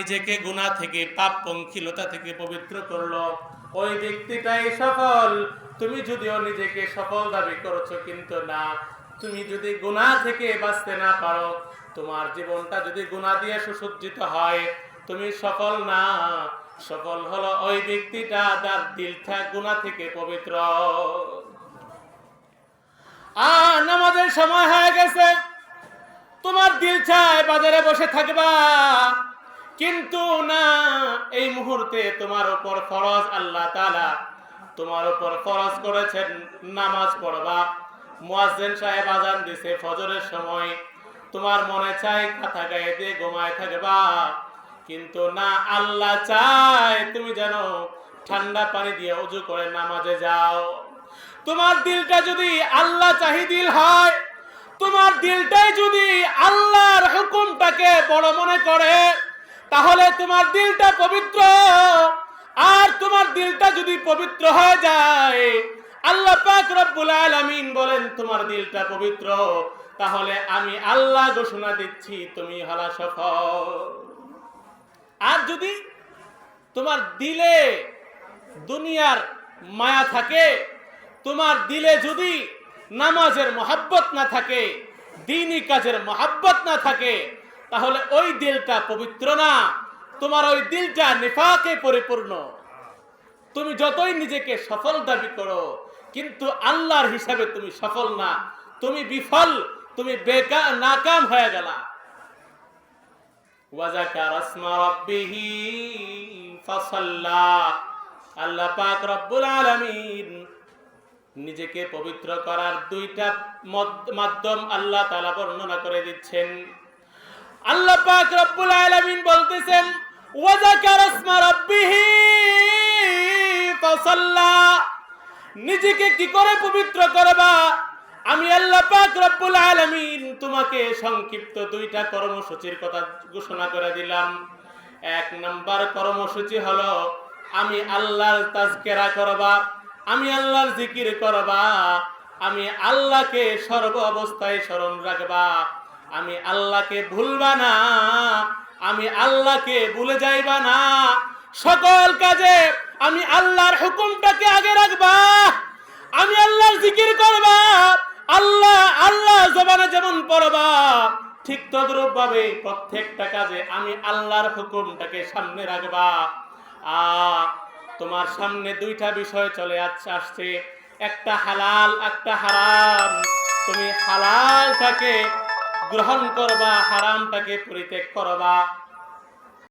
নিজেকে গুনাহ থেকে পাপ পঙ্কিলতা থেকে পবিত্র করলো, ওই ব্যক্তিটাই সফল। তুমি যদিও নিজেকে সফল দাবি করছো, কিন্তু না, তুমি যদি গুনাহ থেকে বাঁচতে না পারো, তোমার জীবনটা যদি গুনাহ দিয়ে সুসজ্জিত হয়, তুমি সফল না। সফল হলো ওই ব্যক্তিটা যার দিলটা গুনাহ থেকে পবিত্র। নামাজের সময় হয়ে গেছে, তোমার দিল চায় বাজারে বসে থাকবা, কিন্তু না, এই মুহূর্তে তোমার উপর ফরজ, আল্লাহ তাআলা তোমার উপর ফরজ করেছেন নামাজ পড়বা। মুয়াজ্জিন সাহেব আযান দিছে ফজরের সময়, তোমার মনে চায় কাঁথা গায়ে দিয়ে ঘুমায় থাকবা, কিন্তু না, আল্লাহ চায় তুমি যেন ঠান্ডা পানি দিয়ে ওযু করে নামাজে যাও। তোমার দিলটা যদি আল্লাহ চাহি দিল হয়, তোমার দিলটাই যদি আল্লাহর হুকুমটাকে বড় মনে করে, তাহলে তোমার দিলটা পবিত্র। আর তোমার দিলটা যদি পবিত্র হয়ে যায়, আল্লাহ পাক রব্বুল আলামিন বলেন তোমার দিলটা পবিত্র, তাহলে আমি আল্লাহ ঘোষণা দিচ্ছি তুমি হলা সফল। আর যদি তোমার দিলে দুনিয়ার মায়া থাকে, তোমার দিলে যদি নামাজের মহাব্বত না থাকে, দ্বীনি কাজের মহাব্বত না থাকে, তাহলে ওই দিলটা পবিত্র না, তোমার ওই দিলটা নিফাকে পরিপূর্ণ। তুমি যতই নিজেকে সফল দাবি করো, কিন্তু আল্লাহর হিসাবে তুমি সফল না, তুমি বিফল, তুমি নাকাম হয়ে গেলা। ওয়াযাকারা ইসমা রাব্বিহি ফাসাল্লা। আল্লাহ পাক রব্বুল আলামিন নিজেকে পবিত্র করার দুইটা মাধ্যম আল্লাহ তাআলা বর্ণনা করে দিচ্ছেন। আল্লাহ পাক রব্বুল আলামিন বলতেছেন, ওয়াযাকারা ইসমা রাব্বিহি ফাসাল্লা। নিজেকে কি করে পবিত্র করবা? আমি আল্লাহ পাক রব্বুল আলামিন তোমাকে সংক্ষিপ্ত দুইটা কর্মসূচির কথা ঘোষণা করে দিলাম। এক নাম্বার কর্মসূচি হলো আমি আল্লাহর তাজকিরা করবা, আমি আল্লাহর জিকির করবা, আমি আল্লাহকে সর্ব অবস্থায় স্মরণ রাখবা, আমি আল্লাহকে ভুলবা না, আমি আল্লাহকে ভুলে যাইবা না। সকল কাজে আমি আল্লাহর হুকুমটাকে আগে রাখবা, আমি আল্লাহর জিকির করবা, আল্লাহ আল্লাহ জবানে যেমন পড়বা, ঠিক তদ্রূপ ভাবে প্রত্যেকটা কাজে আমি আল্লাহর হুকুমটাকে সামনে রাখবা। তোমার সামনে দুইটা বিষয় চলে আসছে, একটা হালাল, একটা হারাম। তুমি হালালটাকে গ্রহণ করবা, হারামটাকে পরিত্যাগ করবা।